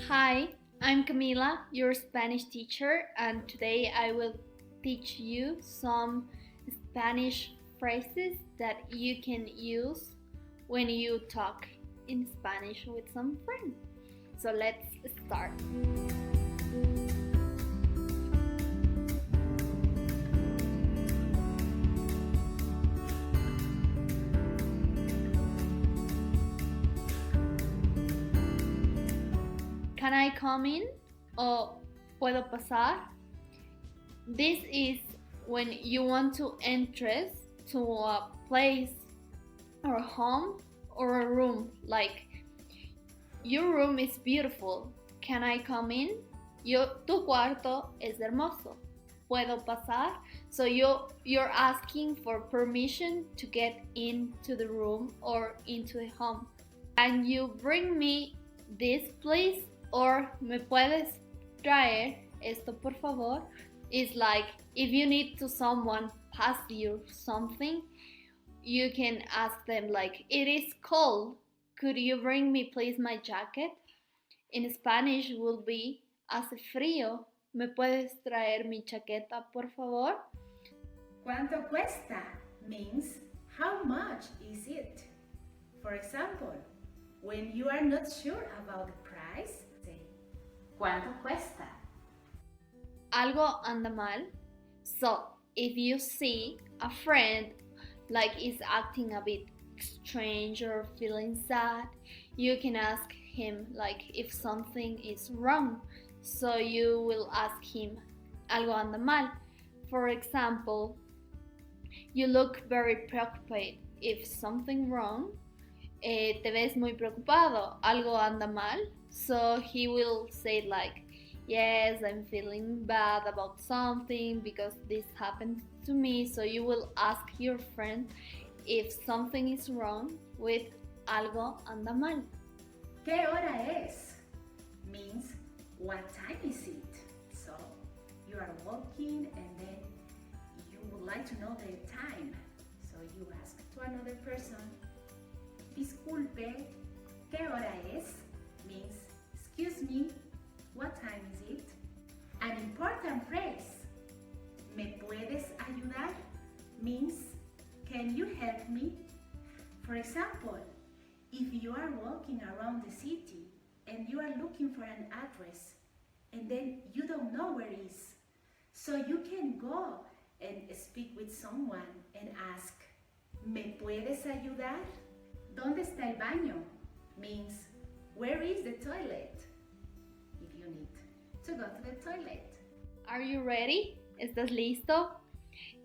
Hi, I'm Camila, your Spanish teacher, and today I will teach you some Spanish phrases that you can use when you talk in Spanish with some friends. So let's start. Can I come in? O puedo pasar? This is when you want to enter to a place or a home or a room. Like, your room is beautiful. Can I come in? Tu cuarto es hermoso. ¿Puedo pasar? So you're asking for permission to get into the room or into the home. Can you bring me this please? Or ¿me puedes traer esto por favor? Is like if you need to someone pass you something, you can ask them like, it is cold. Could you bring me please my jacket? In Spanish will be hace frío. ¿Me puedes traer mi chaqueta por favor? ¿Cuánto cuesta? Means how much is it? For example, when you are not sure about the price, say ¿Cuánto cuesta? Algo anda mal. So if you see a friend like is acting a bit strange or feeling sad, you can ask him like if something is wrong. So you will ask him algo anda mal. For example, you look very preoccupied. If something wrong, te ves muy preocupado. Algo anda mal. So he will say like, yes, I'm feeling bad about something because this happened to me. So you will ask your friend if something is wrong with algo anda mal. ¿Qué hora es? Means what time is it? So you are walking and then you would like to know the time. So you ask to another person, disculpe, ¿qué hora es? Means excuse me, what time is it? An important phrase, ¿me puedes ayudar? Means can you help me? For example, if you are walking around the city and you are looking for an address and then you don't know where it is, so you can go and speak with someone and ask, ¿me puedes ayudar? ¿Dónde está el baño? Means where is the toilet? If you need to go to the toilet. Are you ready? ¿Estás listo?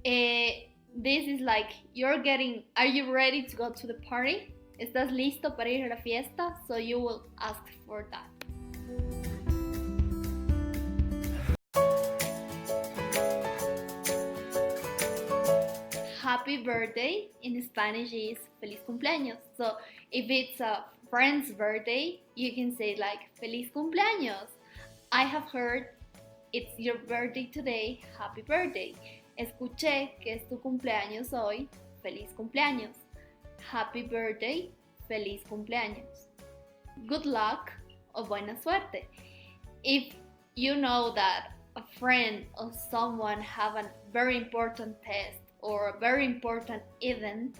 This is like are you ready to go to the party? ¿Estás listo para ir a la fiesta? So you will ask for that. Happy birthday in Spanish is feliz cumpleaños. So if it's a friend's birthday, you can say like feliz cumpleaños. I have heard it's your birthday today, happy birthday. Escuché que es tu cumpleaños hoy, feliz cumpleaños. Happy birthday, feliz cumpleaños. Good luck o buena suerte. If you know that a friend or someone have a very important test or a very important event,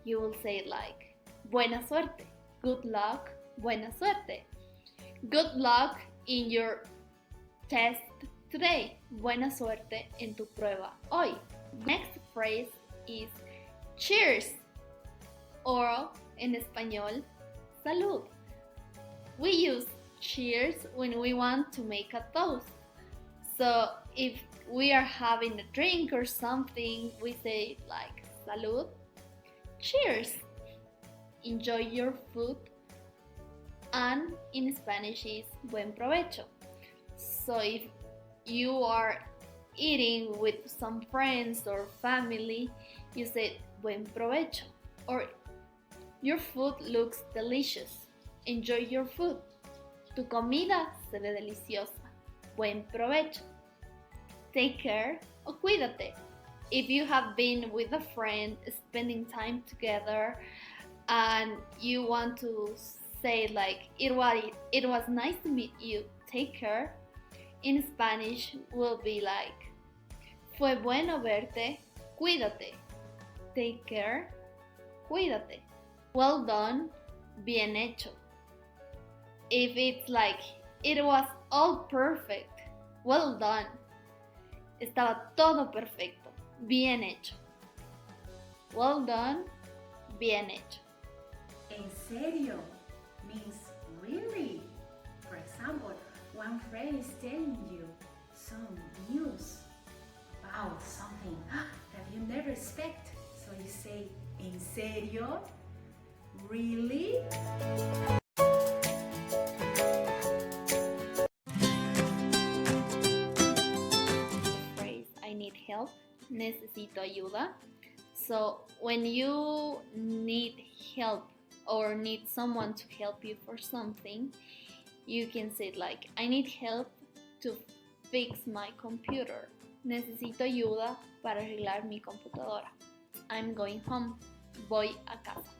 you will say like buena suerte. Good luck, buena suerte. Good luck in your test today. Buena suerte en tu prueba hoy. Next phrase is cheers, or en español, salud. We use cheers when we want to make a toast. So if we are having a drink or something, we say like salud, cheers. Enjoy your food, and in Spanish is buen provecho. So if you are eating with some friends or family, you say buen provecho. Or your food looks delicious. Enjoy your food. Tu comida se ve deliciosa. Buen provecho. Take care o cuídate. If you have been with a friend spending time together and you want to say like it was nice to meet you, take care, in Spanish will be like fue bueno verte, cuídate. Take care, cuídate. Well done, bien hecho. If it's like it was all perfect, well done. Estaba todo perfecto, bien hecho. Well done, bien hecho. En serio means really. For example, one friend is telling you some news about something that you never expect. So you say, ¿en serio? Really? Phrase, I need help, necesito ayuda. So when you need help or need someone to help you for something, you can say like, I need help to fix my computer. Necesito ayuda para arreglar mi computadora. I'm going home. Voy a casa.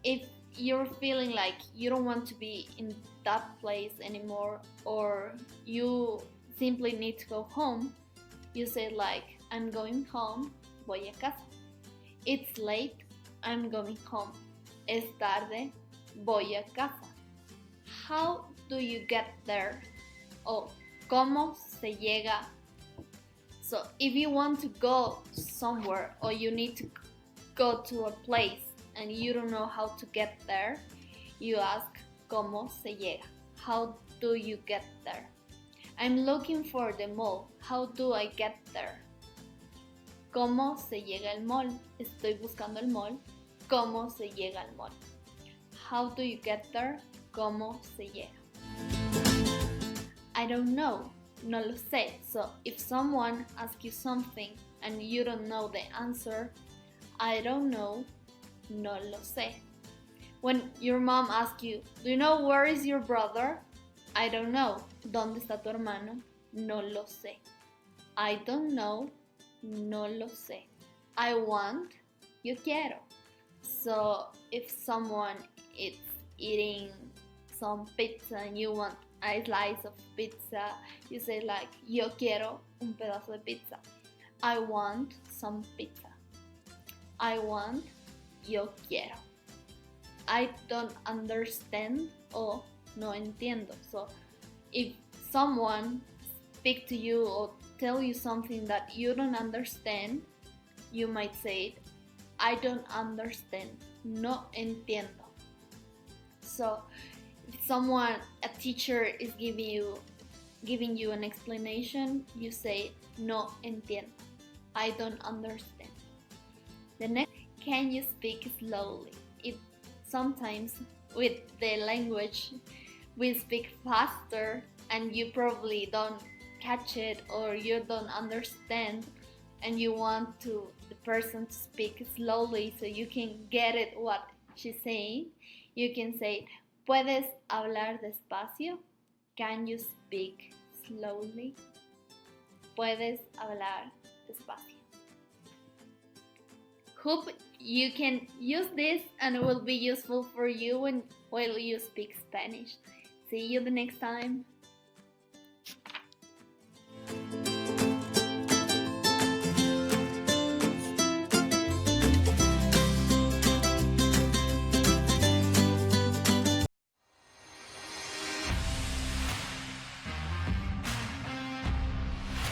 If you're feeling like you don't want to be in that place anymore, or you simply need to go home, you say like, I'm going home. Voy a casa. It's late. I'm going home. Es tarde. Voy a casa. How do you get there? O ¿cómo se llega? So if you want to go somewhere or you need to go to a place and you don't know how to get there, you ask ¿cómo se llega? How do you get there? I'm looking for the mall. How do I get there? ¿Cómo se llega al mall? Estoy buscando el mall. ¿Cómo se llega al mall? How do you get there? ¿Cómo se llega? I don't know. No lo sé. So if someone asks you something and you don't know the answer, I don't know. No lo sé. When your mom asks you, do you know where is your brother? I don't know. ¿Dónde está tu hermano? No lo sé. I don't know. No lo sé. I want. Yo quiero. So if someone is eating some pizza and you want a slice of pizza, you say like, yo quiero un pedazo de pizza. I want some pizza. I want. Yo quiero. I don't understand or no entiendo. So if someone speak to you or tell you something that you don't understand, you might say, I don't understand. No entiendo. So if someone, a teacher is giving you an explanation, you say no entiendo. I don't understand. The next, can you speak slowly? It sometimes with the language we speak faster and you probably don't catch it or you don't understand and you want to the person to speak slowly so you can get it what she's saying. You can say, ¿puedes hablar despacio? Can you speak slowly? ¿Puedes hablar despacio? Hope you can use this and it will be useful for you while you speak Spanish. See you the next time.